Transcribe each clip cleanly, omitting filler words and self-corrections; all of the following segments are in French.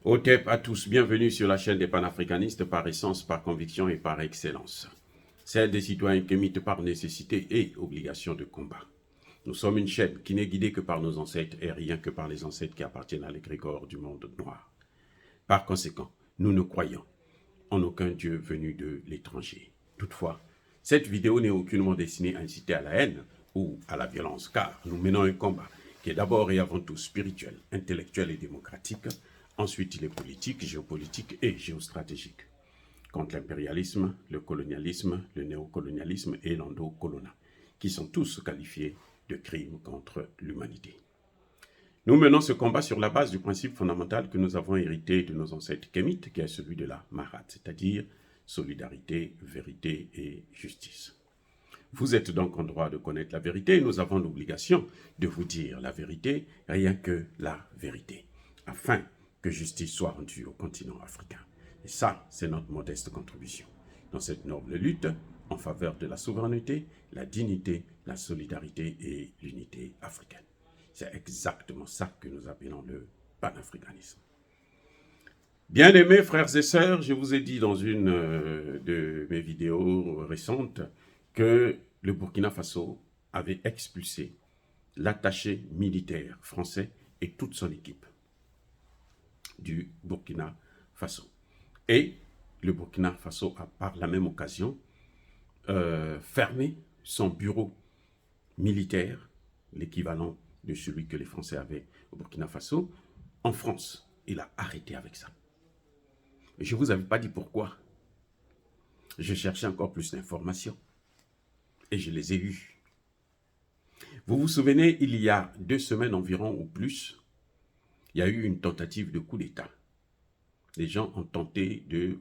Otep à tous, bienvenue sur la chaîne des panafricanistes par essence, par conviction et par excellence. Celle des citoyens qui imitent par nécessité et obligation de combat. Nous sommes une chaîne qui n'est guidée que par nos ancêtres et rien que par les ancêtres qui appartiennent à l'égrégore du monde noir. Par conséquent, nous ne croyons en aucun Dieu venu de l'étranger. Toutefois, cette vidéo n'est aucunement destinée à inciter à la haine ou à la violence, car nous menons un combat qui est d'abord et avant tout spirituel, intellectuel et démocratique. Ensuite, il est politique, géopolitique et géostratégique. Contre l'impérialisme, le colonialisme, le néocolonialisme et l'endocolonat, qui sont tous qualifiés de crimes contre l'humanité. Nous menons ce combat sur la base du principe fondamental que nous avons hérité de nos ancêtres kémites, qui est celui de la Marat, c'est-à-dire solidarité, vérité et justice. Vous êtes donc en droit de connaître la vérité et nous avons l'obligation de vous dire la vérité, rien que la vérité, afin que justice soit rendue au continent africain. Et ça, c'est notre modeste contribution dans cette noble lutte en faveur de la souveraineté, la dignité, la solidarité et l'unité africaine. C'est exactement ça que nous appelons le panafricanisme. Bien-aimés frères et sœurs, je vous ai dit dans une de mes vidéos récentes que le Burkina Faso avait expulsé l'attaché militaire français et toute son équipe du Burkina Faso. Et le Burkina Faso a par la même occasion fermé son bureau militaire, l'équivalent de celui que les Français avaient au Burkina Faso, en France. Il a arrêté avec ça. Je ne vous avais pas dit pourquoi. Je cherchais encore plus d'informations. Et je les ai eues. Vous vous souvenez, il y a 2 semaines environ ou plus, il y a eu une tentative de coup d'État. Les gens ont tenté de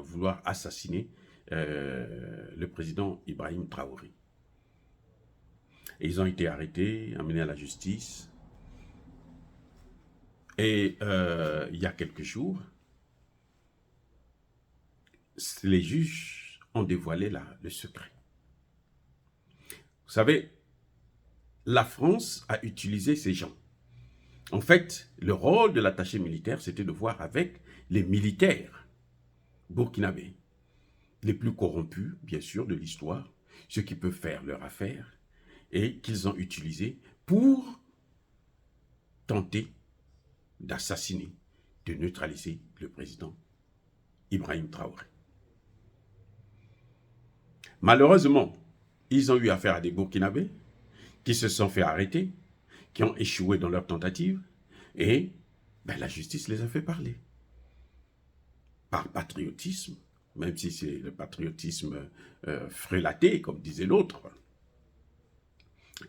vouloir assassiner le président Ibrahim Traoré. Et ils ont été arrêtés, amenés à la justice. Et il y a quelques jours, les juges ont dévoilé le secret. Vous savez, la France a utilisé ces gens. En fait, le rôle de l'attaché militaire, c'était de voir avec les militaires burkinabés, les plus corrompus, bien sûr, de l'histoire, ceux qui peuvent faire leur affaire, et qu'ils ont utilisé pour tenter d'assassiner, de neutraliser le président Ibrahim Traoré. Malheureusement, ils ont eu affaire à des Burkinabés qui se sont fait arrêter, qui ont échoué dans leur tentative, et la justice les a fait parler. Par patriotisme, même si c'est le patriotisme frélaté, comme disait l'autre.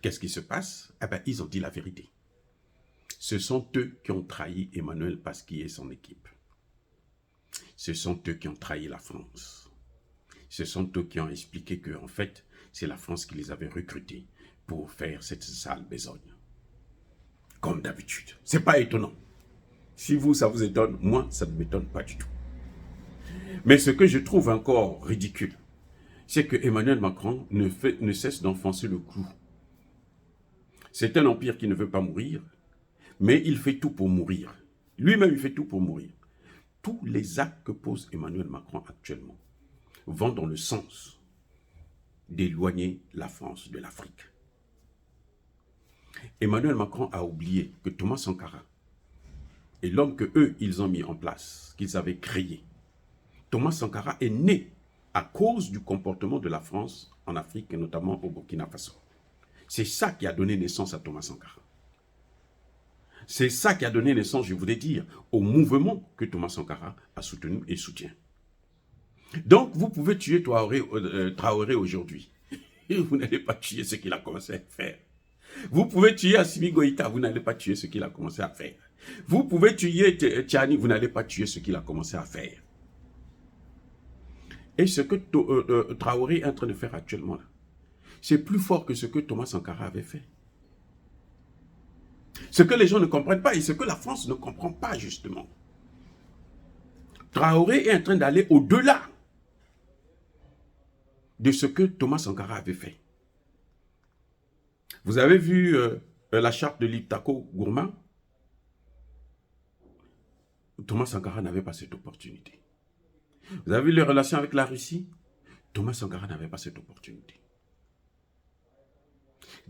Qu'est-ce qui se passe? Ils ont dit la vérité. Ce sont eux qui ont trahi Emmanuel Pasquier et son équipe. Ce sont eux qui ont trahi la France. Ce sont eux qui ont expliqué que, en fait, c'est la France qui les avait recrutés pour faire cette sale besogne. Comme d'habitude. C'est pas étonnant. Si vous, ça vous étonne, moi, ça ne m'étonne pas du tout. Mais ce que je trouve encore ridicule, c'est que Emmanuel Macron ne cesse d'enfoncer le clou. C'est un empire qui ne veut pas mourir, mais il fait tout pour mourir. Lui-même, il fait tout pour mourir. Tous les actes que pose Emmanuel Macron actuellement vont dans le sens d'éloigner la France de l'Afrique. Emmanuel Macron a oublié que Thomas Sankara est l'homme que eux, ils ont mis en place, qu'ils avaient créé. Thomas Sankara est né à cause du comportement de la France en Afrique et notamment au Burkina Faso. C'est ça qui a donné naissance à Thomas Sankara. C'est ça qui a donné naissance, je voulais dire, au mouvement que Thomas Sankara a soutenu et soutient. Donc, vous pouvez tuer Traoré aujourd'hui. Vous n'allez pas tuer ce qu'il a commencé à faire. Vous pouvez tuer Assimi Goïta, vous n'allez pas tuer ce qu'il a commencé à faire. Vous pouvez tuer Tchani, vous n'allez pas tuer ce qu'il a commencé à faire. Et ce que Traoré est en train de faire actuellement, là, c'est plus fort que ce que Thomas Sankara avait fait. Ce que les gens ne comprennent pas et ce que la France ne comprend pas, justement. Traoré est en train d'aller au-delà de ce que Thomas Sankara avait fait. Vous avez vu la charte de l'Iptako Gourma? Thomas Sankara n'avait pas cette opportunité. Vous avez vu les relations avec la Russie? Thomas Sankara n'avait pas cette opportunité.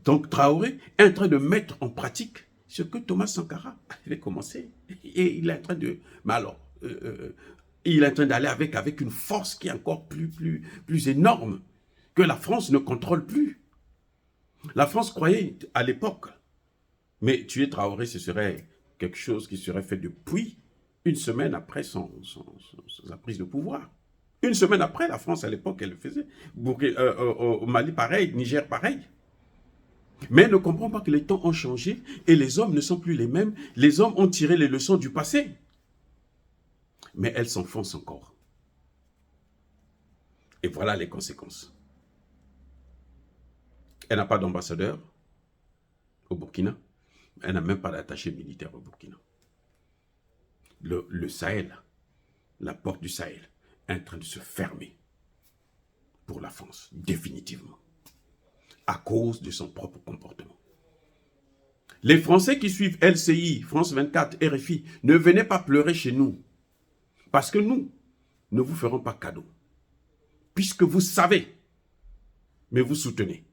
Donc Traoré est en train de mettre en pratique ce que Thomas Sankara avait commencé. Et il est en train de... Mais alors, il est en train d'aller avec une force qui est encore plus énorme, que la France ne contrôle plus. La France croyait à l'époque, mais tuer Traoré, ce serait quelque chose qui serait fait depuis une semaine après sa prise de pouvoir. Une semaine après, la France à l'époque, elle le faisait. Au Mali, pareil, Niger, pareil. Mais elle ne comprend pas que les temps ont changé et les hommes ne sont plus les mêmes. Les hommes ont tiré les leçons du passé. Mais elle s'enfonce encore. Et voilà les conséquences. Elle n'a pas d'ambassadeur au Burkina. Elle n'a même pas d'attaché militaire au Burkina. Le Sahel, la porte du Sahel, est en train de se fermer pour la France, définitivement, à cause de son propre comportement. Les Français qui suivent LCI, France 24, RFI, ne venez pas pleurer chez nous, parce que nous ne vous ferons pas cadeau, puisque vous savez, mais vous soutenez.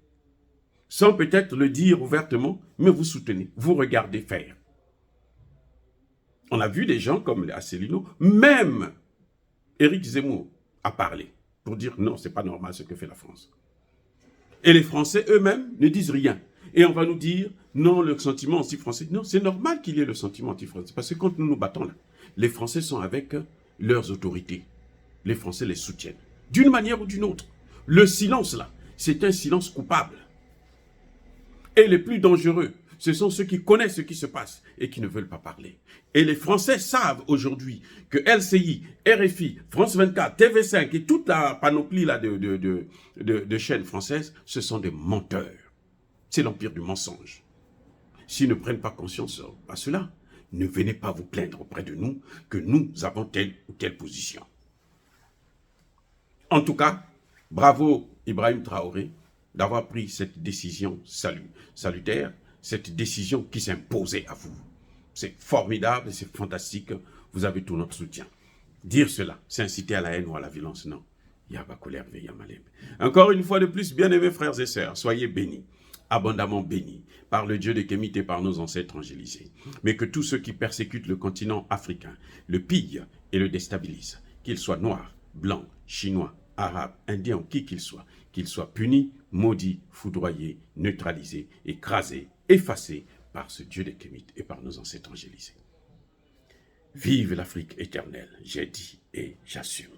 Sans peut-être le dire ouvertement, mais vous soutenez, vous regardez faire. On a vu des gens comme Asselineau, même Éric Zemmour a parlé pour dire non, c'est pas normal ce que fait la France. Et les Français eux-mêmes ne disent rien. Et on va nous dire non, le sentiment anti-français. Non, c'est normal qu'il y ait le sentiment anti-français. Parce que quand nous nous battons là, les Français sont avec leurs autorités. Les Français les soutiennent. D'une manière ou d'une autre. Le silence là, c'est un silence coupable. Et les plus dangereux, ce sont ceux qui connaissent ce qui se passe et qui ne veulent pas parler. Et les Français savent aujourd'hui que LCI, RFI, France 24, TV5 et toute la panoplie là de chaînes françaises, ce sont des menteurs. C'est l'empire du mensonge. S'ils ne prennent pas conscience à cela, ne venez pas vous plaindre auprès de nous que nous avons telle ou telle position. En tout cas, bravo Ibrahim Traoré d'avoir pris cette décision salutaire, cette décision qui s'imposait à vous. C'est formidable, c'est fantastique, vous avez tout notre soutien. Dire cela, c'est inciter à la haine ou à la violence, non. Encore une fois de plus, bien-aimés frères et sœurs, soyez bénis, abondamment bénis, par le Dieu de Kémit et par nos ancêtres angélisés. Mais que tous ceux qui persécutent le continent africain, le pillent et le déstabilisent, qu'ils soient noirs, blancs, chinois, arabes, indiens, qui qu'ils soient punis, maudits, foudroyés, neutralisés, écrasés, effacés par ce Dieu de Kémit et par nos ancêtres angélisés. Vive l'Afrique éternelle, j'ai dit et j'assume.